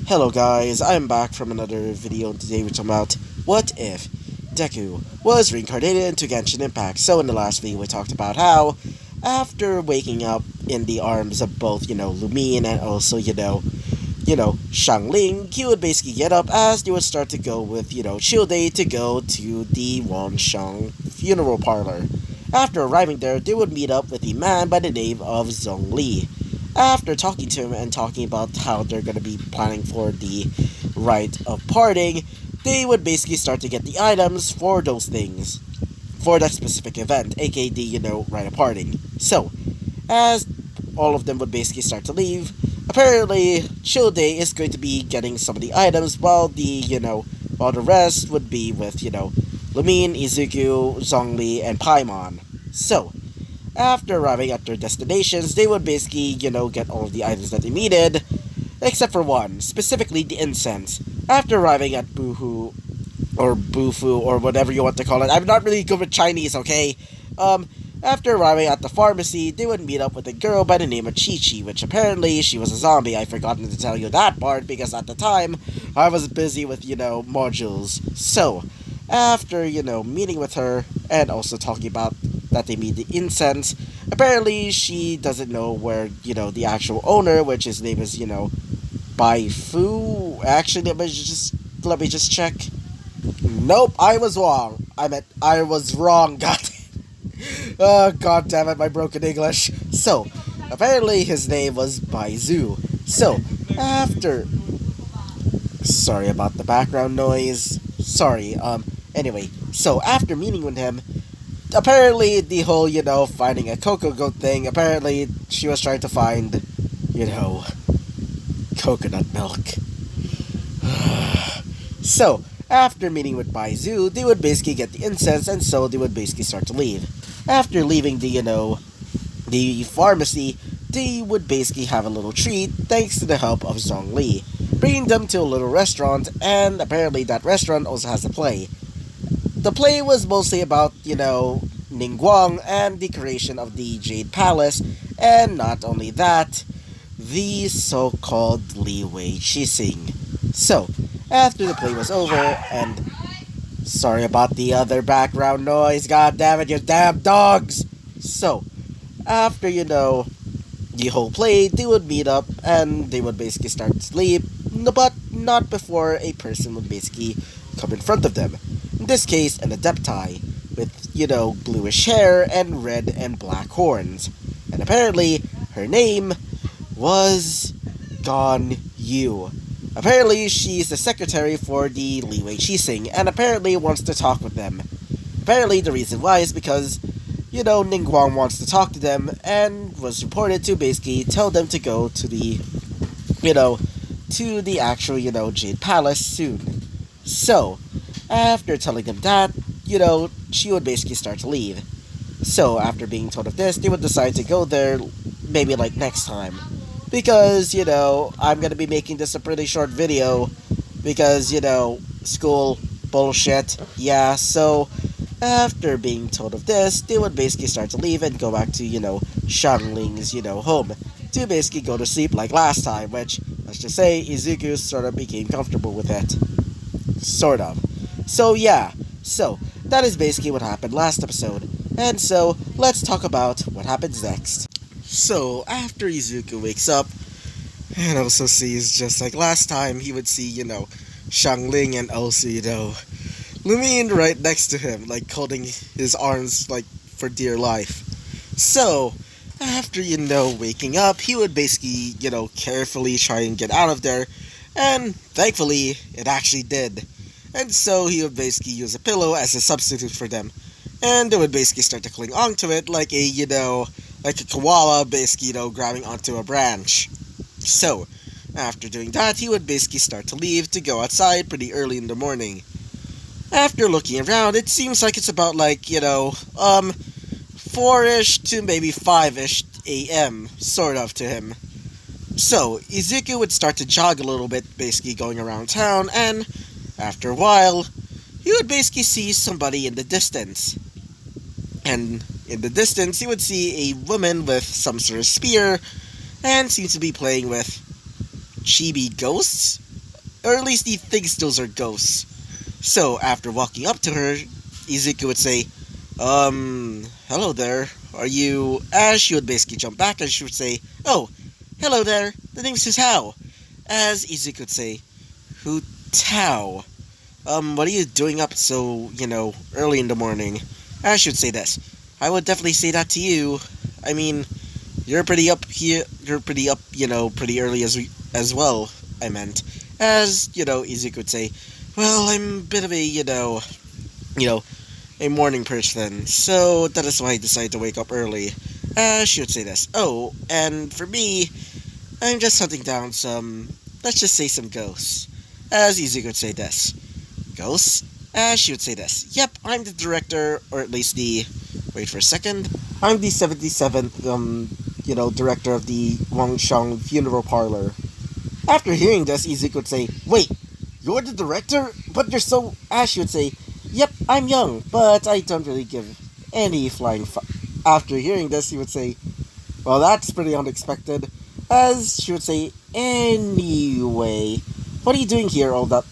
Hello guys, I'm back from another video, and today we're talking about what if Deku was reincarnated into Genshin Impact. So in the last video we talked about how after waking up in the arms of both, Lumine and also, Shangling, he would basically get up as they would start to go with, Shilde to go to the Wansheng funeral parlor. After arriving there, they would meet up with a man by the name of Zhongli. After talking to him and talking about how they're going to be planning for the rite of parting, they would basically start to get the items for those things, for that specific event, aka the, rite of parting. So, as all of them would basically start to leave, apparently Shilde is going to be getting some of the items while while the rest would be with, Lumine, Izuku, Zhongli, and Paimon. So, after arriving at their destinations, they would basically, get all of the items that they needed, except for one, specifically the incense. After arriving at Bufu, or whatever you want to call it, I'm not really good with Chinese, okay? After arriving at the pharmacy, they would meet up with a girl by the name of Chi-Chi, which apparently she was a zombie. I've forgotten to tell you that part, because at the time, I was busy with, modules. So, after, meeting with her, and also talking about that they need the incense. Apparently, she doesn't know where, the actual owner, which his name is, Bai Fu. Actually, let me just check. Nope, I was wrong. I was wrong, god. Oh, god damn it, my broken English. So, apparently his name was Baizu. So, after... Sorry about the background noise. Sorry, anyway. So, after meeting with him, apparently the whole, finding a cocoa goat thing, apparently she was trying to find, coconut milk. So, after meeting with Baizu, they would basically get the incense, and so they would basically start to leave. After leaving the pharmacy, they would basically have a little treat thanks to the help of Zhongli, bringing them to a little restaurant, and apparently that restaurant also has a play. The play was mostly about, Ningguang and the creation of the Jade Palace, and not only that, the so-called Li Wei Qixing. So, after the play was over, and sorry about the other background noise, god damn it, you damn dogs! So, after, the whole play, they would meet up, and they would basically start to sleep, but not before a person would basically come in front of them. In this case, an Adepti, with, bluish hair and red and black horns. And apparently, her name was Gon Yu. Apparently, she's the secretary for the Li Wei Qixing, and apparently wants to talk with them. Apparently, the reason why is because, Ningguang wants to talk to them, and was reported to basically tell them to go to the, to the actual, Jade Palace soon. So, after telling them that, she would basically start to leave. So, after being told of this, they would decide to go there, maybe like next time. Because, I'm gonna be making this a pretty short video, because, school bullshit. Yeah, so, after being told of this, they would basically start to leave and go back to, Shangling's, home, to basically go to sleep like last time, which, let's just say, Izuku sort of became comfortable with it. Sort of. So, yeah. So, that is basically what happened last episode. And so, let's talk about what happens next. So, after Izuku wakes up, and also sees, just like last time, he would see, Shangling and also, Lumine right next to him, like, holding his arms, like, for dear life. So, after, waking up, he would basically, carefully try and get out of there, and thankfully, it actually did. And so he would basically use a pillow as a substitute for them. And they would basically start to cling onto it like a, like a koala basically, grabbing onto a branch. So, after doing that, he would basically start to leave to go outside pretty early in the morning. After looking around, it seems like it's about like, 4-ish to maybe 5-ish a.m., sort of, to him. So, Izuku would start to jog a little bit, basically going around town, and after a while, he would basically see somebody in the distance. And in the distance, he would see a woman with some sort of spear, and seems to be playing with chibi ghosts? Or at least he thinks those are ghosts. So, after walking up to her, Izuku would say, hello there. Are you... As she would basically jump back and she would say, oh, hello there. The name's Hutao. As Izuku would say, Hutao. What are you doing up so, early in the morning? I should say this. I would definitely say that to you. I mean, you're pretty up here. You're pretty up, pretty early as well. I meant, as Izuku would say, well, I'm a bit of a a morning person, so that is why I decided to wake up early. She would say this. Oh, and for me, I'm just hunting down some, let's just say some ghosts. As Izuku would say this. Ghosts? She would say this. Yep, I'm the director, or at least the... Wait for a second. I'm the 77th, director of the Wangshang Funeral Parlor. After hearing this, Izuku would say, wait, you're the director? But you're so... She would say, yep, I'm young, but I don't really give any flying After hearing this, he would say, well, that's pretty unexpected. As she would say, anyway, what are you doing here all up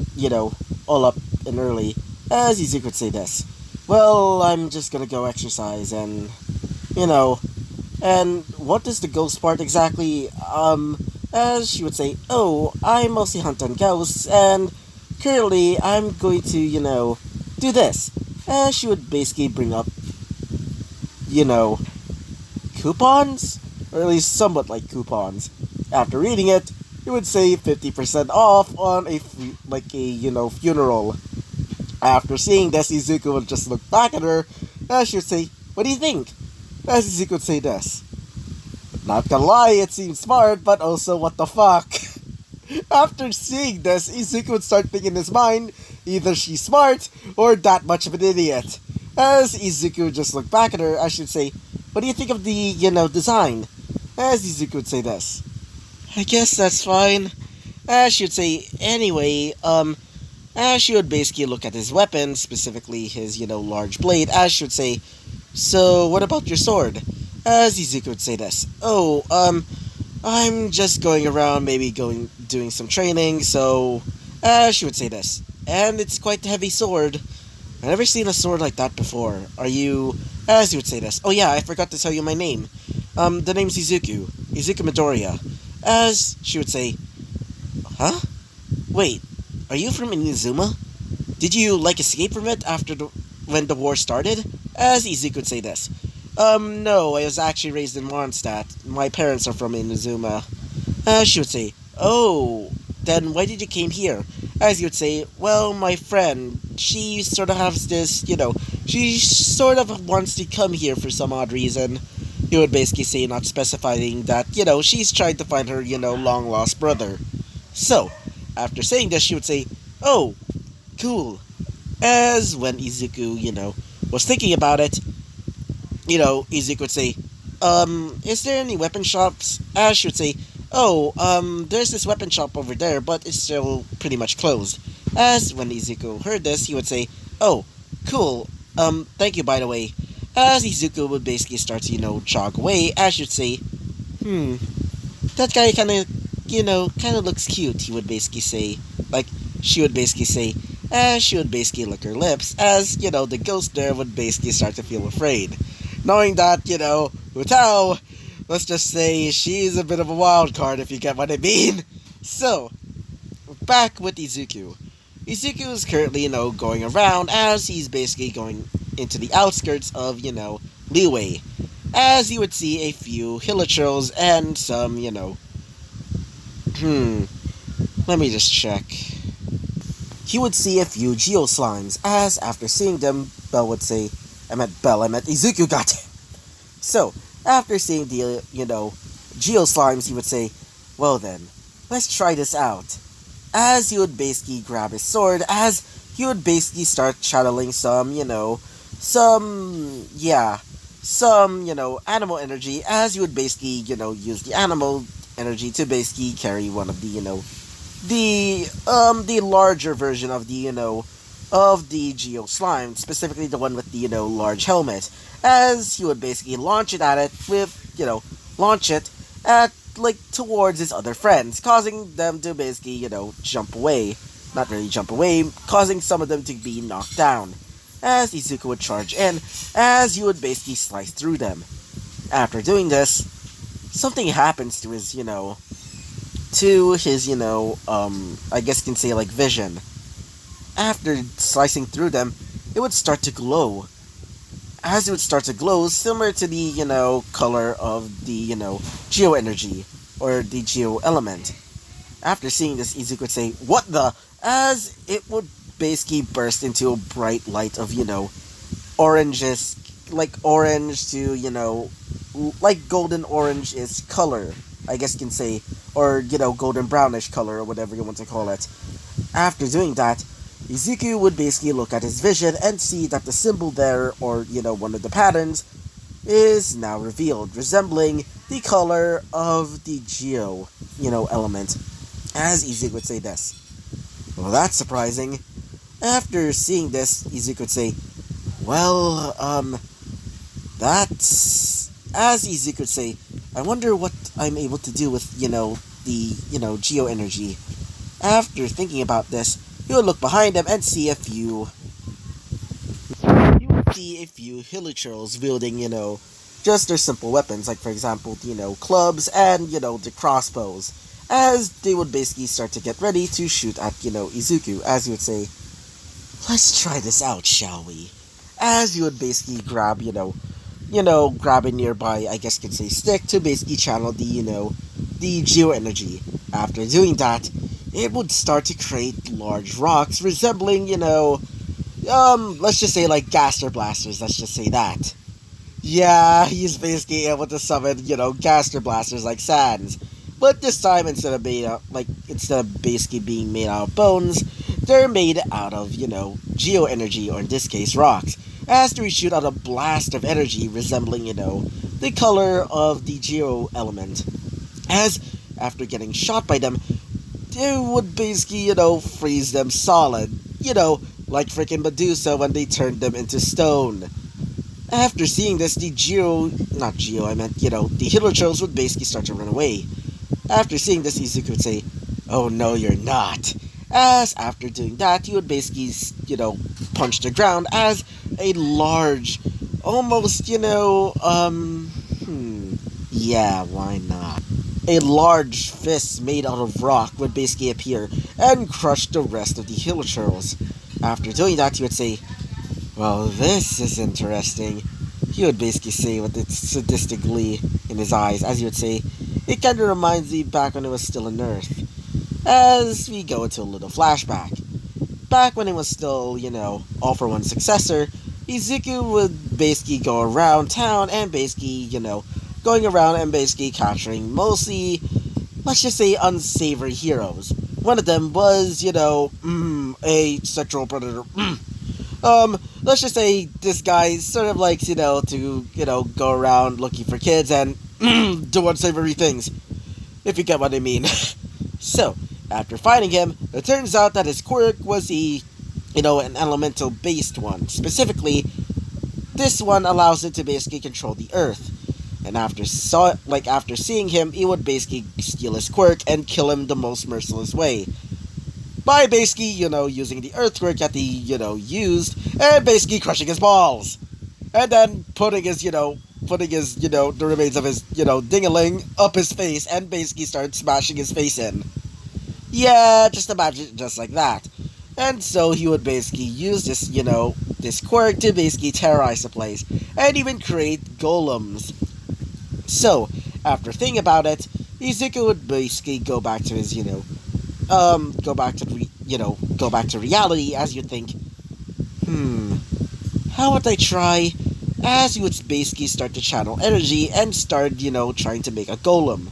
and early? As Izuku would say this. Well, I'm just gonna go exercise and, and what is the ghost part exactly? As she would say, oh, I mostly hunt on ghosts, and currently I'm going to, do this. As she would basically bring up, coupons? Or at least somewhat like coupons. After reading it, it would say 50% off on a funeral. After seeing this, Izuku would just look back at her, and she would say, what do you think? As Izuku would say this. Not gonna lie, it seems smart, but also what the fuck? After seeing this, Izuku would start thinking in his mind, either she's smart, or that much of an idiot. As Izuku would just look back at her, I should say, what do you think of the, design? As Izuku would say this. I guess that's fine. As she would say, anyway, as she would basically look at his weapon, specifically his, large blade, as she would say, so what about your sword? As Izuku would say this. Oh, I'm just going around, maybe doing some training, so, as she would say this. And it's quite a heavy sword. I've never seen a sword like that before. Are you, as he would say this. Oh yeah, I forgot to tell you my name. The name's Izuku. Izuku Midoriya. As she would say, huh? Wait, are you from Inazuma? Did you, escape from it when the war started? As Izuku would say this. No, I was actually raised in Mondstadt. My parents are from Inazuma. As she would say, oh, then why did you came here? As you would say, well, my friend, she sort of has this, she sort of wants to come here for some odd reason. He would basically say, not specifying that, she's trying to find her, long-lost brother. So, after saying this, she would say, oh, cool. As when Izuku, was thinking about it, Izuku would say, is there any weapon shops? As she would say, oh, there's this weapon shop over there, but it's still pretty much closed. As when Izuku heard this, he would say, oh, cool, thank you by the way. As Izuku would basically start to, jog away, Ash would say, that guy kinda looks cute, he would basically say. She would basically say, as she would basically lick her lips, as, the ghost there would basically start to feel afraid. Knowing that, Hutao, let's just say she's a bit of a wild card, if you get what I mean. So, back with Izuku. Izuku is currently, going around as he's basically going into the outskirts of, Liyue. As you would see a few hilichurls and some, let me just check. He would see a few geoslimes, as after seeing them, Bell would say, I meant Izuku got him. So, after seeing the, geoslimes, he would say, well then, let's try this out. As he would basically grab his sword, as he would basically start channeling some, animal energy, as you would basically, use the animal energy to basically carry one of the, the larger version of the, of the Geo Slime, specifically the one with the, large helmet, as he would basically launch it at it with, launch it at like towards his other friends, causing them to basically, jump away. Not really jump away, causing some of them to be knocked down. As Izuku would charge in, as he would basically slice through them. After doing this, something happens to his, I guess you can say like vision. After slicing through them, it would start to glow. As it would start to glow, similar to the, color of the, geo energy, or the geo element. After seeing this, Izuku would say, "What the?" As it would basically burst into a bright light of, oranges, like orange to, like golden orange is color, I guess you can say, or, golden brownish color, or whatever you want to call it. After doing that, Izuku would basically look at his vision and see that the symbol there, or, one of the patterns, is now revealed, resembling the color of the Geo, element. As Izuku would say this. Well, that's surprising. After seeing this, Izuku would say, well, that's... As Izuku would say, I wonder what I'm able to do with, the, Geo energy. After thinking about this, he would look behind him and see a few... He would see a few hilichurls wielding, just their simple weapons, like, for example, clubs and, the crossbows. As they would basically start to get ready to shoot at, Izuku, as he would say, let's try this out, shall we? As you would basically grab, grab a nearby, I guess you could say, stick to basically channel the geo energy. After doing that, it would start to create large rocks resembling, let's just say like gaster blasters, let's just say that. Yeah, he's basically able to summon, gaster blasters like Sans. But this time, instead of basically being made out of bones, they're made out of, geo energy, or in this case, rocks. As they shoot out a blast of energy resembling, the color of the geo element. As, after getting shot by them, they would basically, freeze them solid. Like freaking Medusa when they turned them into stone. After seeing this, the hilichurls would basically start to run away. After seeing this, Izuku would say, "Oh no, you're not." As after doing that, he would basically, punch the ground as a large, almost, yeah, why not? A large fist made out of rock would basically appear and crush the rest of the hilichurls. After doing that, he would say, "Well, this is interesting." He would basically say with its sadistic glee in his eyes, as he would say, it kind of reminds me back when it was still on Earth. As we go into a little flashback. Back when it was still, All For One's successor, Izuku would basically go around town and basically, going around and basically capturing mostly, let's just say, unsavory heroes. One of them was, a sexual predator. Let's just say this guy sort of likes, to, go around looking for kids and do unsavory things, if you get what I mean. So, after fighting him, it turns out that his quirk was an elemental-based one. Specifically, this one allows it to basically control the earth. And after seeing him, he would basically steal his quirk and kill him the most merciless way. By basically, using the earth quirk that he, used, and basically crushing his balls. And then putting his, the remains of his, ding-a-ling up his face and basically started smashing his face in. Yeah, just imagine just like that. And so he would basically use this, this quirk to basically terrorize the place and even create golems. So, after thinking about it, Izuku would basically go back to his, go back to reality as you'd think, how would I try? As he would basically start to channel energy and start, trying to make a golem.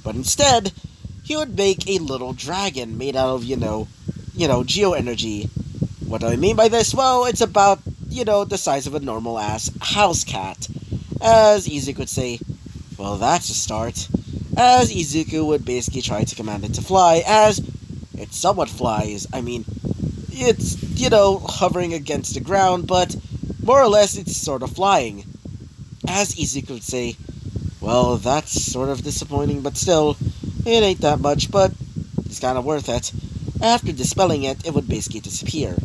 But instead, he would make a little dragon made out of, geo energy. What do I mean by this? Well, it's about, the size of a normal-ass house cat. As Izuku would say, well, that's a start. As Izuku would basically try to command it to fly, as it somewhat flies. I mean, it's, hovering against the ground, but more or less it's sort of flying. As Izuku would say, Well, that's sort of disappointing, but still, it ain't that much, but it's kinda worth it. After dispelling it, it would basically disappear.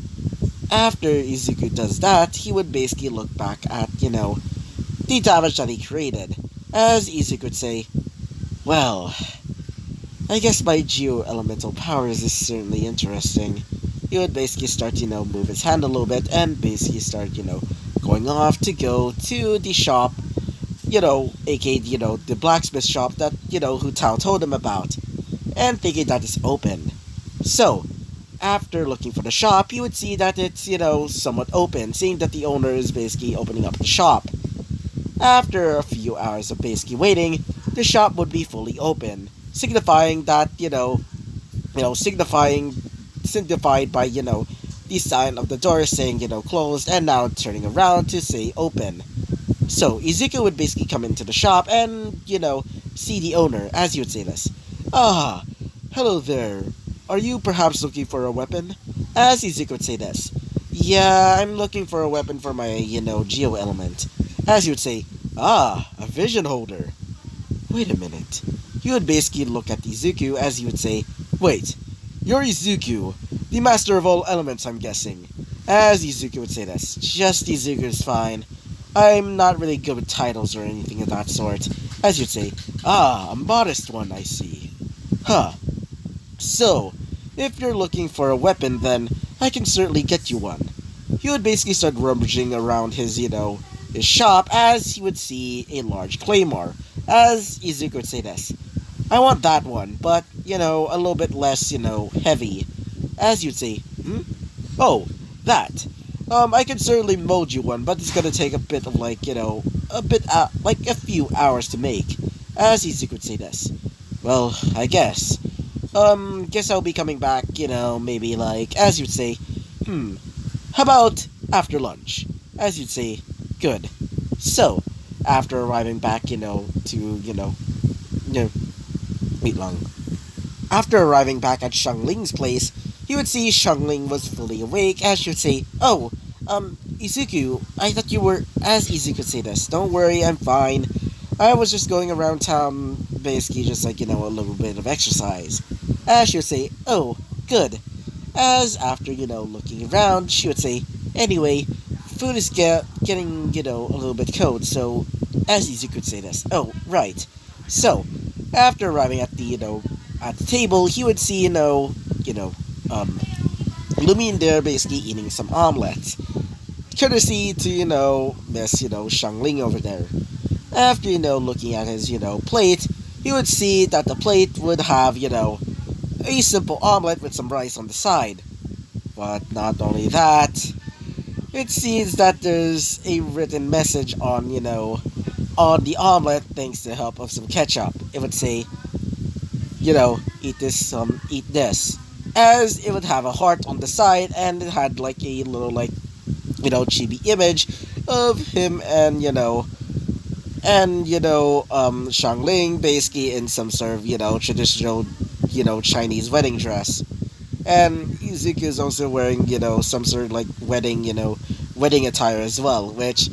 After Izuku does that, he would basically look back at, the damage that he created. As Izuku would say, well, I guess my geo-elemental powers is certainly interesting. He would basically start, move his hand a little bit and basically start, going off to go to the shop, aka, the blacksmith shop that, who Tao told him about, and thinking that it's open. So, after looking for the shop, you would see that it's, somewhat open, seeing that the owner is basically opening up the shop. After a few hours of basically waiting, the shop would be fully open, signifying that, signified by, the sign of the door saying, closed, and now turning around to say open. So, Izuku would basically come into the shop and, see the owner, as you would say this. Ah, hello there. Are you perhaps looking for a weapon? As Izuku would say this. Yeah, I'm looking for a weapon for my, geo element. As you would say, ah, a vision holder. Wait a minute. You would basically look at Izuku as you would say, wait, you're Izuku, the master of all elements, I'm guessing. As Izuku would say this, just Izuku is fine. I'm not really good with titles or anything of that sort. As you'd say, ah, a modest one, I see. Huh. So, if you're looking for a weapon, then I can certainly get you one. He would basically start rummaging around his, his shop as he would see a large claymore. As Izuku would say this, I want that one, but, a little bit less, heavy. As you'd say, oh, that. I can certainly mold you one, but it's gonna take a bit of, like a few hours to make. As Izuku would say this. Well, I guess. Guess I'll be coming back, maybe as you'd say, how about after lunch? As you'd say, good. So, after arriving back, wait long. After arriving back at Ling's place, he would see Ling was fully awake, as she would say, oh, Izuku, I thought you were, as Izuku would say this, don't worry, I'm fine. I was just going around town, basically just a little bit of exercise. As she would say, oh, good. As after, looking around, she would say, anyway, food is getting, a little bit cold, so, as Izuku would say this, oh, right. So, after arriving at the, at the table, he would see, Lumine there basically eating some omelets. Courtesy to, Miss, Ling over there. After, looking at his, plate, he would see that the plate would have, a simple omelet with some rice on the side. But not only that, it seems that there's a written message on, on the omelet thanks to the help of some ketchup. It would say, eat this, eat this. As it would have a heart on the side, and it had a little chibi image of him and Ling basically in some sort of traditional Chinese wedding dress, and Izuku is also wearing some sort of wedding attire as well. Which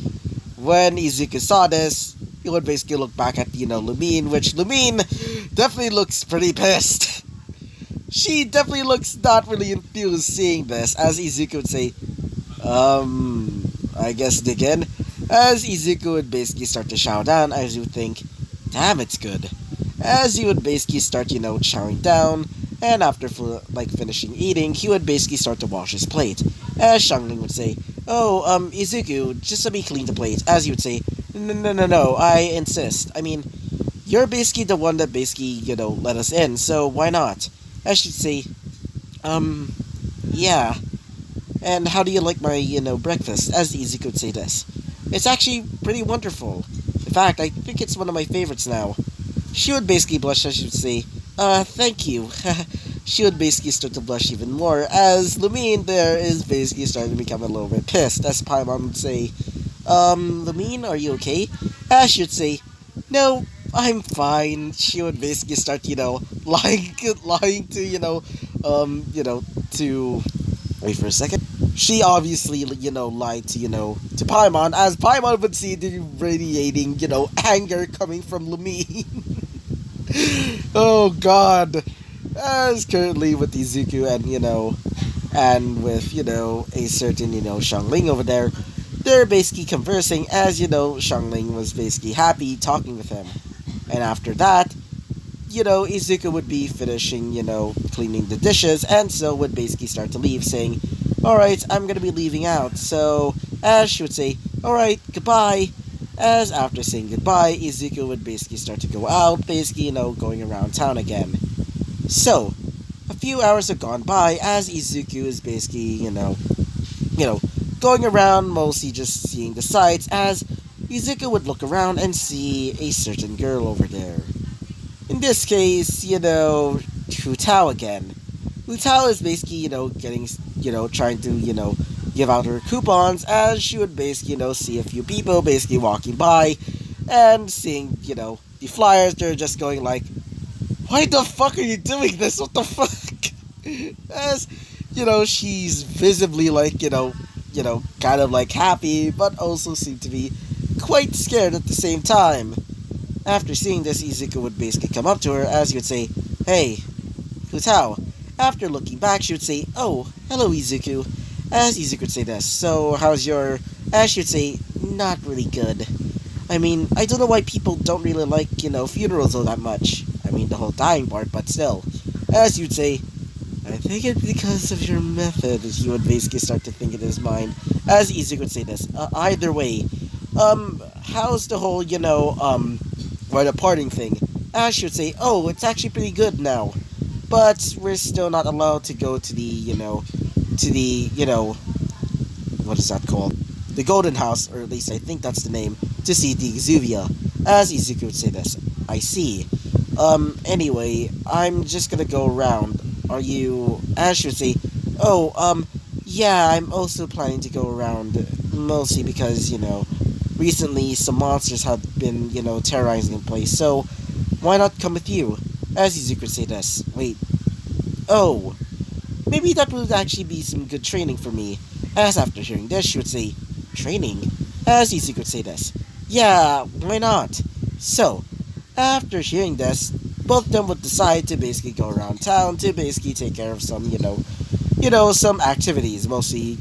when Izuku saw this, he would basically look back at Lumine, which Lumine definitely looks pretty pissed. She definitely looks not really enthused seeing this, as Izuku would say, I guess dig in. As Izuku would basically start to chow down, as you would think, damn, it's good. As he would basically start, chowing down, and after finishing eating, he would basically start to wash his plate. As Ling would say, oh, Izuku, just let me clean the plate. As he would say, no, I insist. I mean, you're basically the one that basically, let us in, so why not? As she'd say, yeah. And how do you like my, breakfast? As Izuku would say this. It's actually pretty wonderful. In fact, I think it's one of my favorites now. She would basically blush as she would say, thank you. She would basically start to blush even more, as Lumine there is basically starting to become a little bit pissed, as Paimon would say, Lumine, are you okay? As she would say, no, I'm fine. She would basically start, lying to, to Wait for a second. She obviously, lied to, to Paimon, as Paimon would see the radiating, anger coming from Lumine. Oh god. As currently with Izuku and, and with, a certain, Xiangling over there, they're basically conversing as, Xiangling was basically happy talking with him. And after that, Izuku would be finishing, cleaning the dishes, and so would basically start to leave, saying, alright, I'm gonna be leaving out. So, as she would say, alright, goodbye. As after saying goodbye, Izuku would basically start to go out, basically, going around town again. So, a few hours have gone by as Izuku is basically, going around, mostly just seeing the sights, as Izuku would look around and see a certain girl over there. In this case, Hu Tao again. Hu Tao is basically, getting, trying to, give out her coupons, as she would basically, see a few people basically walking by and seeing, the flyers. They're just going like, why the fuck are you doing this? What the fuck? As, she's visibly like, kind of like happy, but also seemed to be quite scared at the same time. After seeing this, Izuku would basically come up to her as he would say, hey, Hu Tao. After looking back, she would say, oh, hello Izuku. As Izuku would say this, so how's your... As she would say, not really good. I mean, I don't know why people don't really like, funerals all that much. I mean, the whole dying part, but still. As you'd say, I think it's because of your method, he would basically start to think in his mind. As Izuku would say this, either way, how's the whole, parting thing? As she would say, oh, it's actually pretty good now. But we're still not allowed to go to the, what is that called? The Golden House, or at least I think that's the name, to see the Exuvia. As Izuku would say this, I see. Anyway, I'm just gonna go around. Are you... As she would say, oh, yeah, I'm also planning to go around, mostly because, recently some monsters have been, terrorizing the place, so why not come with you? As Izuku would say this, wait, oh, maybe that would actually be some good training for me. As after hearing this, she would say, training? As Izuku would say this, yeah, why not? So, after hearing this, both of them would decide to basically go around town to basically take care of some, some activities, mostly,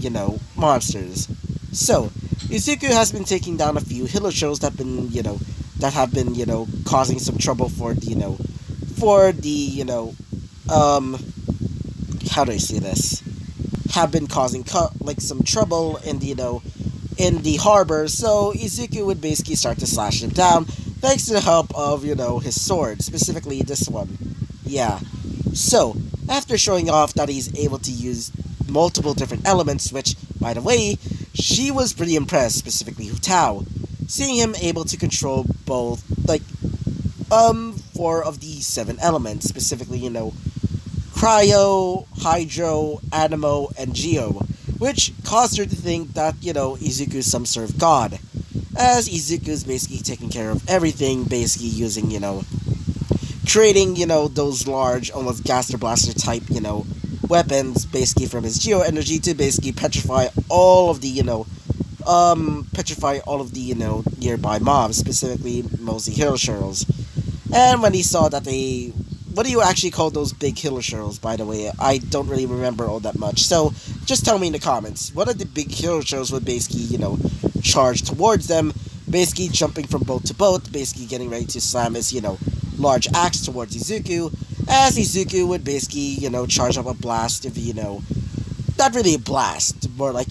monsters. So, Izuku has been taking down a few hillochells that have been, causing some trouble for the, how do I say this? Have been causing, some trouble in the, in the harbor, so Izuku would basically start to slash them down, thanks to the help of, his sword, specifically this one. Yeah. So, after showing off that he's able to use multiple different elements, which, by the way, she was pretty impressed, specifically Hu Tao, seeing him able to control both, 4 of the 7 elements, specifically, Cryo, Hydro, Animo, and Geo, which caused her to think that, Izuku's some sort of god, as Izuku's basically taking care of everything, basically using, creating, those large, almost Gaster Blaster type, weapons, basically from his Geo energy to basically petrify all of the, nearby mobs, specifically mostly Hillshells. And when he saw that they... What do you actually call those big Hillshells, by the way? I don't really remember all that much, so just tell me in the comments. What are the big Hillshells would basically, charge towards them, basically jumping from boat to boat, basically getting ready to slam his, large axe towards Izuku, as Izuku would basically, charge up a blast of, not really a blast, more like,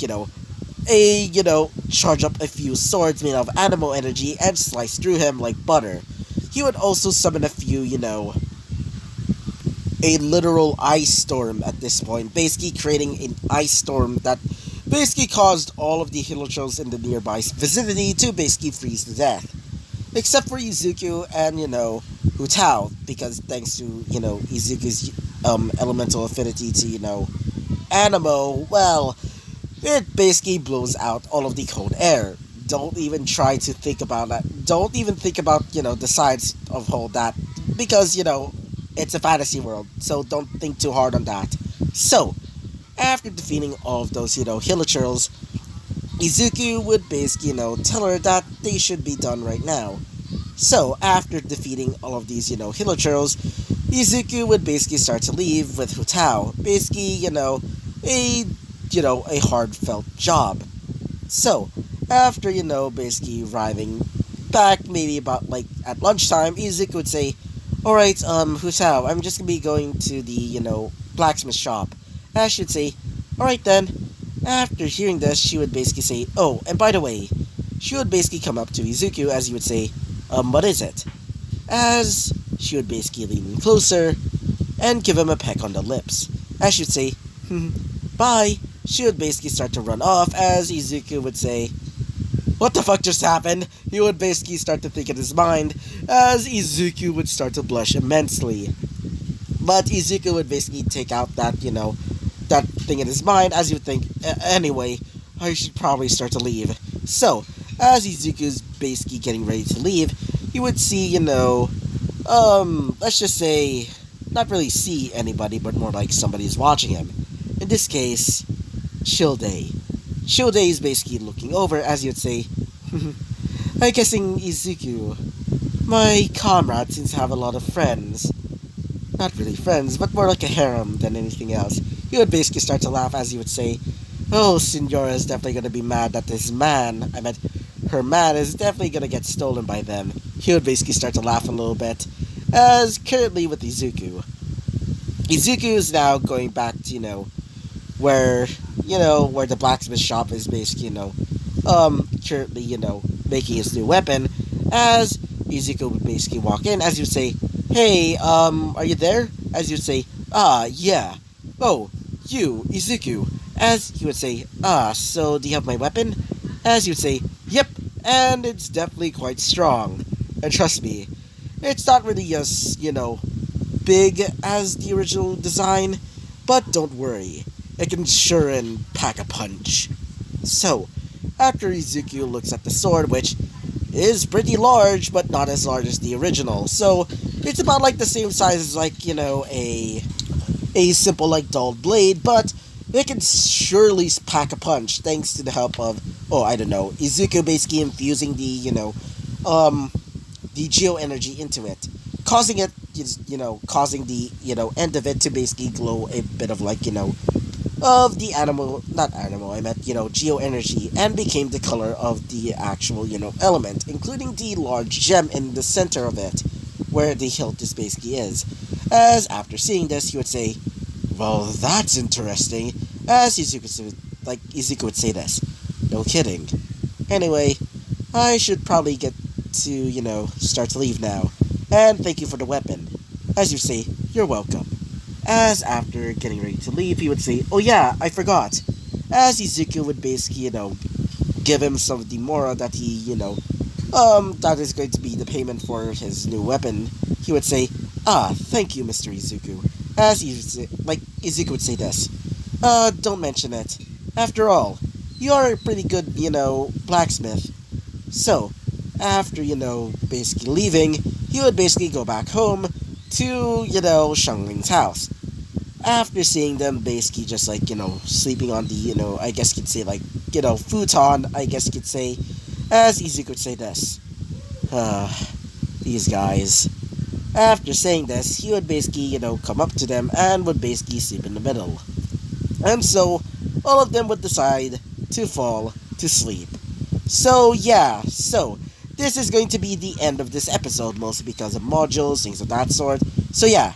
charge up a few swords made of animal energy and slice through him like butter. He would also summon a few, a literal ice storm at this point, basically creating an ice storm that basically caused all of the Hillochells in the nearby vicinity to basically freeze to death. Except for Izuku and, Hu Tao, because thanks to, Izuku's elemental affinity to, Animo, well, it basically blows out all of the cold air. Don't even try to think about that. Don't even think about, the sides of all that, because, it's a fantasy world, so don't think too hard on that. So, After defeating all of those, hilichurls, Izuku would basically, tell her that they should be done right now. So, after defeating all of these, hilichurls, Izuku would basically start to leave with Hutao. Basically, a heartfelt job. So, after, basically arriving back, maybe about, like, at lunchtime, Izuku would say, alright, Hutao, I'm just gonna be going to the, blacksmith shop. Ash should say, alright then. After hearing this, she would basically say, oh, and by the way, she would basically come up to Izuku as he would say, what is it? As she would basically lean in closer and give him a peck on the lips. As she would say, bye. She would basically start to run off as Izuku would say, what the fuck just happened? He would basically start to think in his mind as Izuku would start to blush immensely. But Izuku would basically take out that, that thing in his mind as he would think, anyway, I should probably start to leave. So, as Izuku's basically getting ready to leave, he would see, let's just say, not really see anybody, but more like somebody's watching him. In this case, Shilde. Shilde is basically looking over as he would say, I'm guessing Izuku, my comrade seems to have a lot of friends. Not really friends, but more like a harem than anything else. He would basically start to laugh as he would say, oh, Signora is definitely going to be mad that this man, her man, is definitely going to get stolen by them. He would basically start to laugh a little bit, as currently with Izuku. Izuku is now going back to, where the blacksmith shop is basically, currently, making his new weapon, as Izuku would basically walk in, as you would say, hey, are you there? As you would say, yeah. Oh, you, Izuku. As he would say, so do you have my weapon? As he would say, yep, and it's definitely quite strong. And trust me, it's not really as, big as the original design, but don't worry, it can sure and pack a punch. So, after Izuku looks at the sword, which is pretty large, but not as large as the original, so it's about like the same size as like, a simple like dulled blade, but it can surely pack a punch thanks to the help of, Izuku basically infusing the geo energy into it, causing it, causing the, end of it to basically glow a bit of like, of the geo energy, and became the color of the actual, element, including the large gem in the center of it, where the hilt is basically is. As after seeing this, he would say, well, that's interesting, as Izuku would say this. No kidding. Anyway, I should probably get to, start to leave now, and thank you for the weapon. As you say, you're welcome. As after getting ready to leave, he would say, oh yeah, I forgot. As Izuku would basically, give him some of the mora that he, that is going to be the payment for his new weapon. He would say, thank you, Mr. Izuku. As Izuku would say this, don't mention it. After all, you are a pretty good, blacksmith. So, after, basically leaving, he would basically go back home to, Xiangling's house. After seeing them basically just like, sleeping on the, I guess you could say like, futon, I guess you could say, as Izuku would say this. These guys. After saying this, he would basically, come up to them and would basically sleep in the middle. And so, all of them would decide to fall to sleep. So, yeah, this is going to be the end of this episode, mostly because of modules, things of that sort. So, yeah,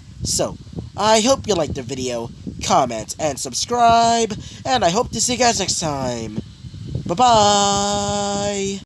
I hope you liked the video, comment, and subscribe, and I hope to see you guys next time. Bye-bye!